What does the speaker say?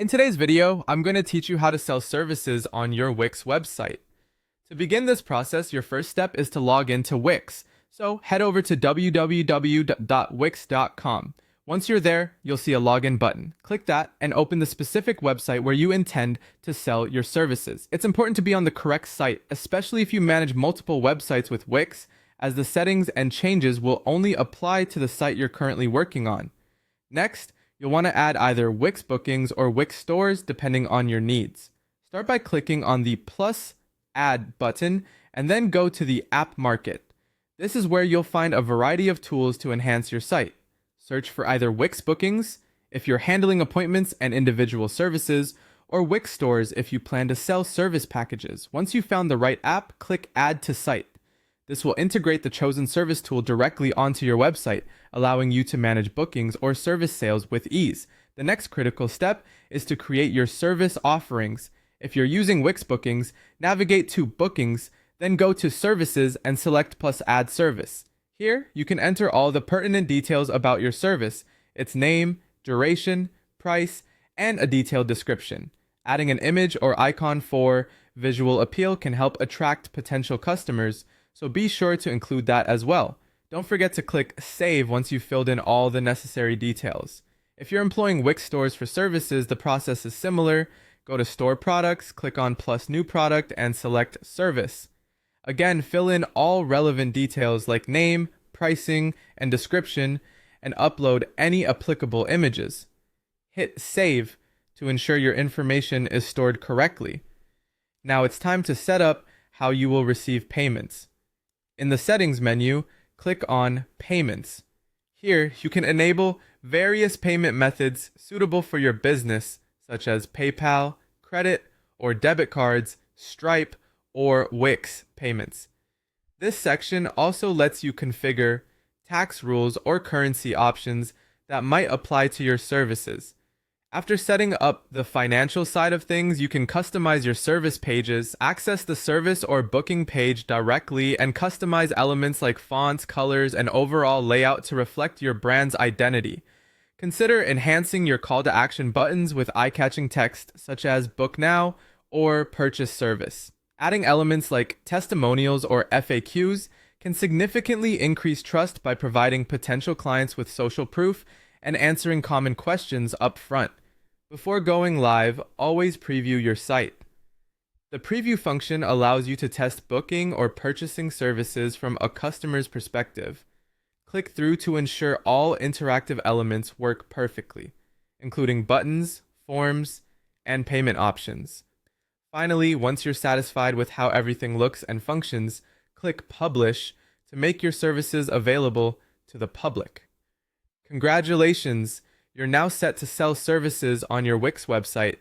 In today's video, I'm going to teach you how to sell services on your Wix website. To begin this process, your first step is to log into Wix. So head over to www.wix.com. Once you're there, you'll see a login button. Click that and open the specific website where you intend to sell your services. It's important to be on the correct site, especially if you manage multiple websites with Wix, as the settings and changes will only apply to the site you're currently working on. Next, you'll want to add either Wix Bookings or Wix Stores depending on your needs. Start by clicking on the plus add button and then go to the app market. This is where you'll find a variety of tools to enhance your site. Search for either Wix Bookings if you're handling appointments and individual services, or Wix Stores if you plan to sell service packages. Once you've found the right app, click Add to Site. This will integrate the chosen service tool directly onto your website, allowing you to manage bookings or service sales with ease. The next critical step is to create your service offerings. If you're using Wix Bookings, navigate to Bookings, then go to Services and select plus Add Service. Here, you can enter all the pertinent details about your service, its name, duration, price, and a detailed description. Adding an image or icon for visual appeal can help attract potential customers, so be sure to include that as well. Don't forget to click Save once you've filled in all the necessary details. If you're employing Wix Stores for services, the process is similar. Go to Store Products, click on Plus New Product, and select Service. Again, fill in all relevant details like name, pricing, and description, and upload any applicable images. Hit Save to ensure your information is stored correctly. Now it's time to set up how you will receive payments. In the Settings menu, click on Payments. Here, you can enable various payment methods suitable for your business, such as PayPal, credit or debit cards, Stripe, or Wix payments. This section also lets you configure tax rules or currency options that might apply to your services. After setting up the financial side of things, you can customize your service pages, access the service or booking page directly, and customize elements like fonts, colors, and overall layout to reflect your brand's identity. Consider enhancing your call to action buttons with eye-catching text such as Book Now or Purchase Service. Adding elements like testimonials or FAQs can significantly increase trust by providing potential clients with social proof and answering common questions up front. Before going live, always preview your site. The preview function allows you to test booking or purchasing services from a customer's perspective. Click through to ensure all interactive elements work perfectly, including buttons, forms, and payment options. Finally, once you're satisfied with how everything looks and functions, click Publish to make your services available to the public. Congratulations! You're now set to sell services on your Wix website.